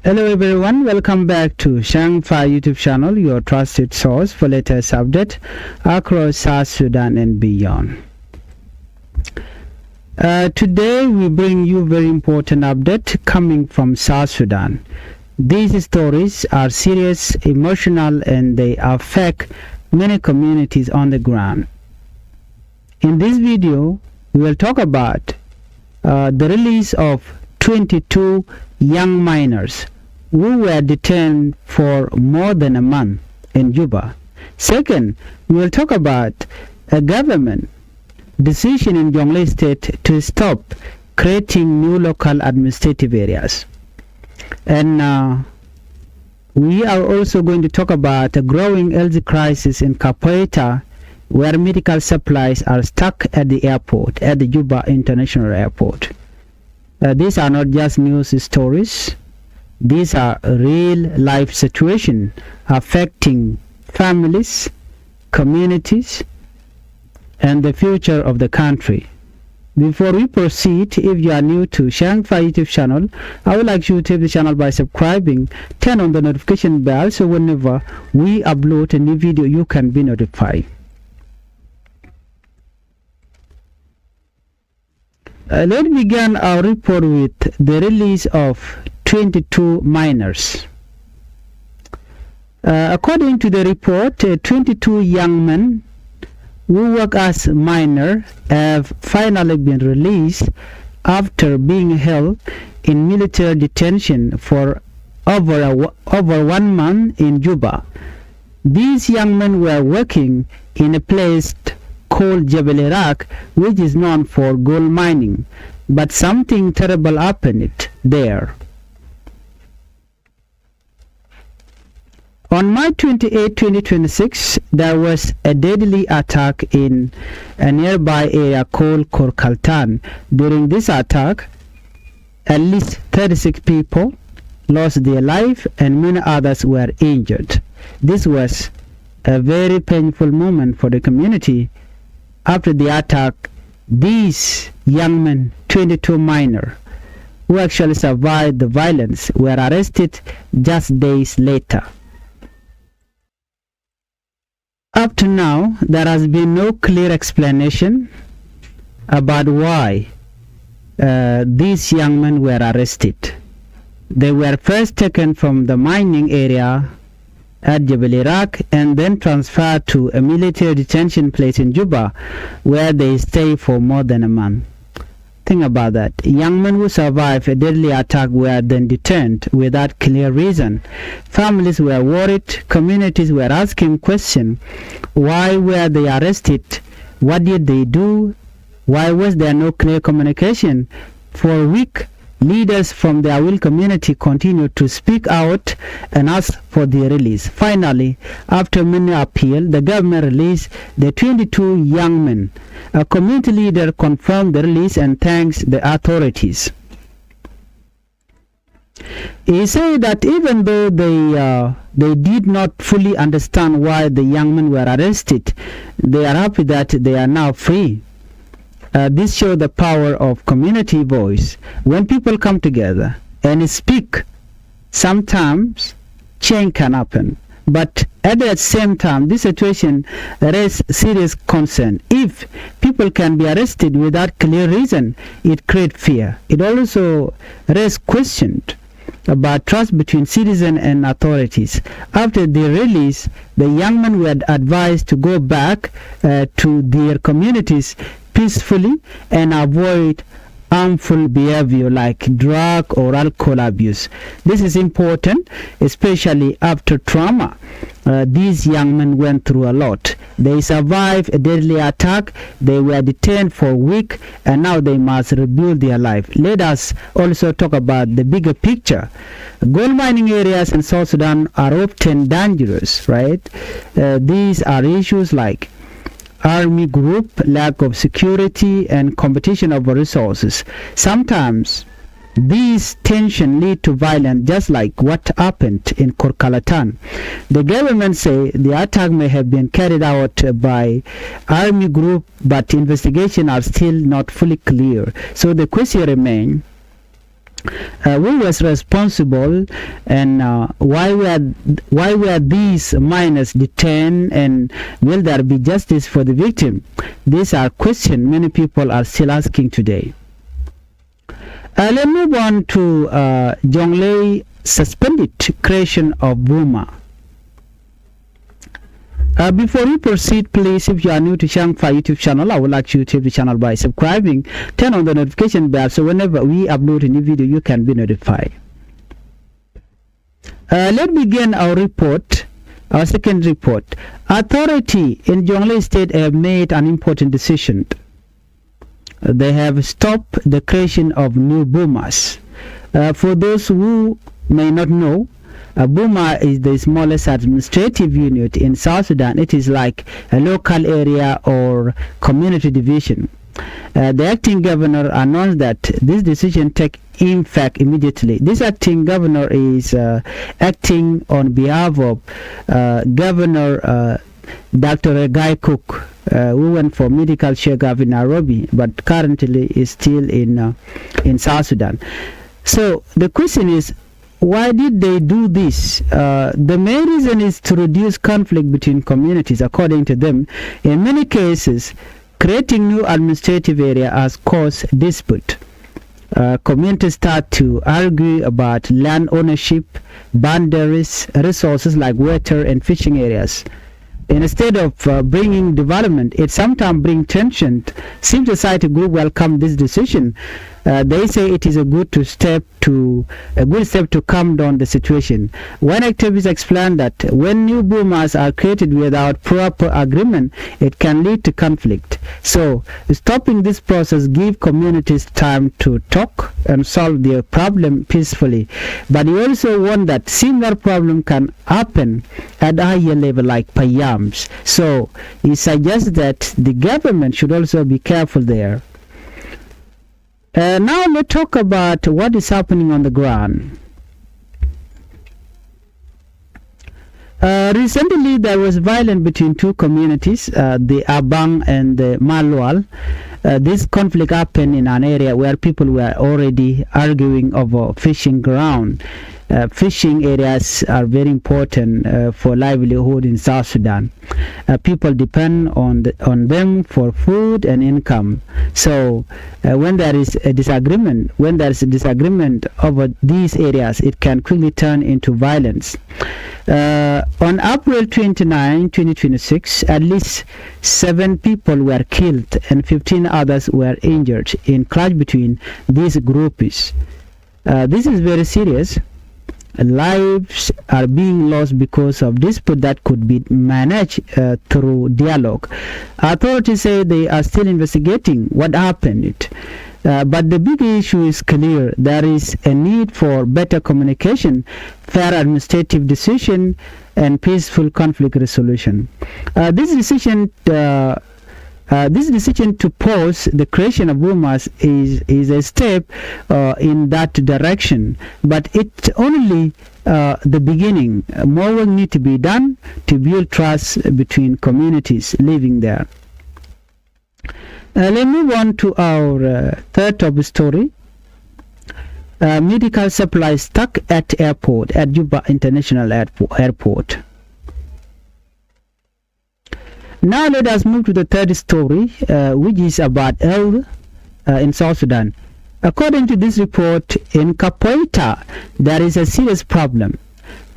Hello everyone, welcome back to Changfied YouTube channel, your trusted source for latest update across South Sudan and beyond. Today we bring you very important update coming from South Sudan. These stories are serious, emotional, and they affect many communities on the ground. In this video, we will talk about the release of 22 young miners who were detained for more than a month in Juba. Second, we will talk about a government decision in Jonglei State to stop creating new local administrative areas. And we are also going to talk about a growing health crisis in Capoeira, where medical supplies are stuck at the airport, at the Juba International Airport. These are not just news stories. These are real life situations affecting families, communities, and the future of the country. Before we proceed, if you are new to Changfied YouTube channel, I would like you to help the channel by subscribing, turn on the notification bell so whenever we upload a new video, you can be notified. Let's begin our report with the release of 22 miners. According to the report, 22 young men who work as miners have finally been released after being held in military detention for over 1 month in Juba. These young men were working in a place called Jebel Iraq, which is known for gold mining, but something terrible happened there. On March 28, 2026, there was a deadly attack in a nearby area called Korkaltan. During this attack, at least 36 people lost their life and many others were injured. This was a very painful moment for the community. After the attack, these young men, 22 miners, who actually survived the violence, were arrested just days later. Up to now, there has been no clear explanation about why these young men were arrested. They were first taken from the mining area at Jebel Iraq and then transferred to a military detention place in Juba, where they stay for more than a month. Think about that. Young men who survived a deadly attack were then detained without clear reason. Families were worried. Communities were asking questions. Why were they arrested? What did they do? Why was there no clear communication? For a week, leaders from the Awil community continued to speak out and ask for their release. Finally, after many appeals, the government released the 22 young men. A community leader confirmed the release and thanks the authorities. He said that even though they did not fully understand why the young men were arrested, they are happy that they are now free. This shows the power of community voice. When people come together and speak, sometimes change can happen. But at the same time, this situation raises serious concern. If people can be arrested without clear reason, it creates fear. It also raises questions about trust between citizens and authorities. After the release, the young men were advised to go back to their communities peacefully and avoid harmful behavior like drug or alcohol abuse. This is important, especially after trauma. These young men went through a lot. They survived a deadly attack, they were detained for a week, and now they must rebuild their life. Let us also talk about the bigger picture. Gold mining areas in South Sudan are often dangerous, right? These are issues like army group, lack of security, and competition over resources. Sometimes these tensions lead to violence, just like what happened in Korkalatan. The government say the attack may have been carried out by army group, but investigations are still not fully clear. So the question remains, Who was responsible, and why were these minors detained, and will there be justice for the victim? These are questions many people are still asking today. Let's move on to Jonglei suspended creation of Burma. Before we proceed, please, if you are new to Changfied YouTube channel, I would like you to the channel by subscribing, turn on the notification bell so whenever we upload a new video, you can be notified. Let's begin our report, our second report. Authority in Jonglei State have made an important decision. They have stopped the creation of new Burmas. For those who may not know, Burma is the smallest administrative unit in South Sudan. It is like a local area or community division. The acting governor announced that this decision take effect immediately. This acting governor is acting on behalf of Governor Dr. Guy Cook, who went for medical checkup in Nairobi, but currently is still in South Sudan. So the question is, why did they do this? The main reason is to reduce conflict between communities. According to them, in many cases, creating new administrative area has caused dispute. Communities start to argue about land ownership, boundaries, resources like water and fishing areas. Instead of bringing development, it sometimes brings tension. Civil society group welcome this decision. They say it is a good step to calm down the situation. One activist explained that when new Burmas are created without proper agreement, it can lead to conflict. So stopping this process gives communities time to talk and solve their problem peacefully. But he also warned that similar problem can happen at a higher level like Payams. So he suggests that the government should also be careful there. Now let's talk about what is happening on the ground. Recently there was violence between two communities, the Abang and the Malwal. This conflict happened in an area where people were already arguing over fishing ground. Fishing areas are very important for livelihood in South Sudan. People depend on them for food and income. So when there is a disagreement, over these areas, it can quickly turn into violence. On April 29, 2026, at least 7 people were killed and 15 others were injured in clash between these groups. This is very serious. Lives are being lost because of dispute that could be managed through dialogue. Authorities say they are still investigating what happened. But the big issue is clear. There is a need for better communication, fair administrative decision, and peaceful conflict resolution. This decision to pause the creation of Burmas is a step in that direction, but it's only the beginning. More work needs to be done to build trust between communities living there. Let's move on to our third top story. Medical supplies stuck at Juba International Airport. Now let us move to the third story, which is about health in South Sudan. According to this report, in Kapoita, there is a serious problem.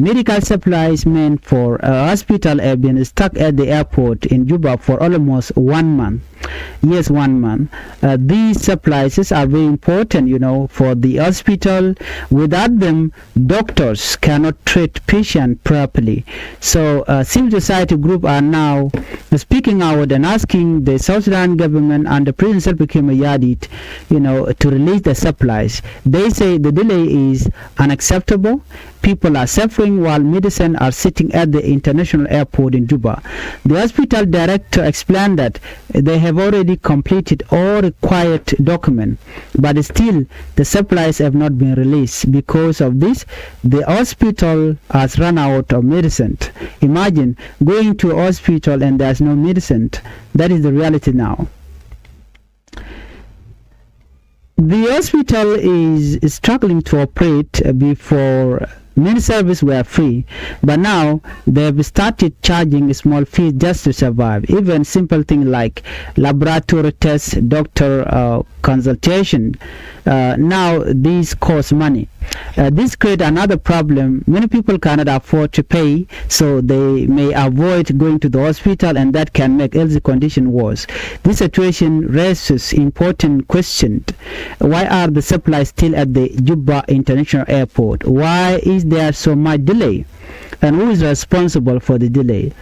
Medical supplies meant for a hospital have been stuck at the airport in Juba for almost 1 month. Yes, 1 month. These supplies are very important, for the hospital. Without them, doctors cannot treat patients properly. So, civil society groups are now speaking out and asking the South Sudan government and the President Salva Kiir Mayardit, to release the supplies. They say the delay is unacceptable. People are suffering while medicine are sitting at the international airport in Juba. The hospital director explained that they have already completed all required documents, but still the supplies have not been released. Because of this, the hospital has run out of medicine. Imagine going to a hospital and there's no medicine. That is the reality now. The hospital is struggling to operate. Before, many services were free, but now they've started charging small fees just to survive. Even simple things like laboratory tests, doctor consultation, now these cost money. This creates another problem. Many people cannot afford to pay, so they may avoid going to the hospital, and that can make health condition worse. This situation raises important questions. Why are the supplies still at the Juba International Airport? Why is there so much delay? And who is responsible for the delay?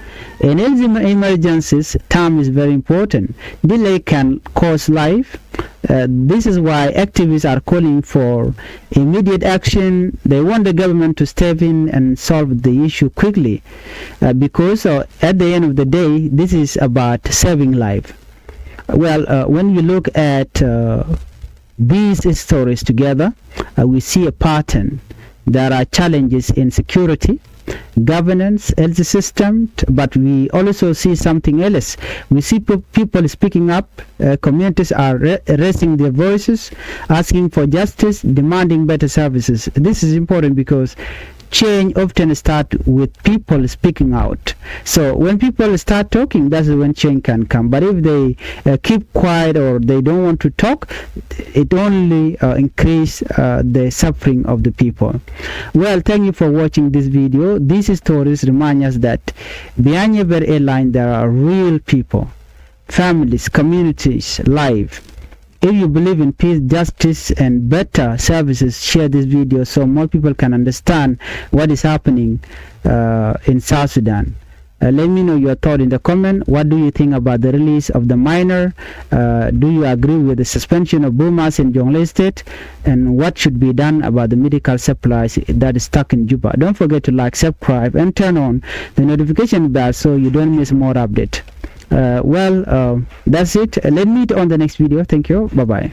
In health emergencies, time is very important. Delay can cost life. This is why activists are calling for immediate action. They want the government to step in and solve the issue quickly, because at the end of the day, this is about saving life. Well, when you look at these stories together, we see a pattern. There are challenges in security, governance, health system, but we also see something else. We see people speaking up. Communities are raising their voices, asking for justice, demanding better services. This is important because change often starts with people speaking out. So when people start talking, that's when change can come. But if they keep quiet or they don't want to talk, it only increases the suffering of the people. Well, thank you for watching this video. These stories remind us that behind every airline there are real people, families, communities, life. If you believe in peace, justice, and better services, share this video so more people can understand what is happening in South Sudan. Let me know your thought in the comment. What do you think about the release of the miner? Do you agree with the suspension of boomers in Jonglei State? And what should be done about the medical supplies that is stuck in Juba? Don't forget to like, subscribe, and turn on the notification bell so you don't miss more update. That's it. Let's meet on the next video. Thank you. Bye bye.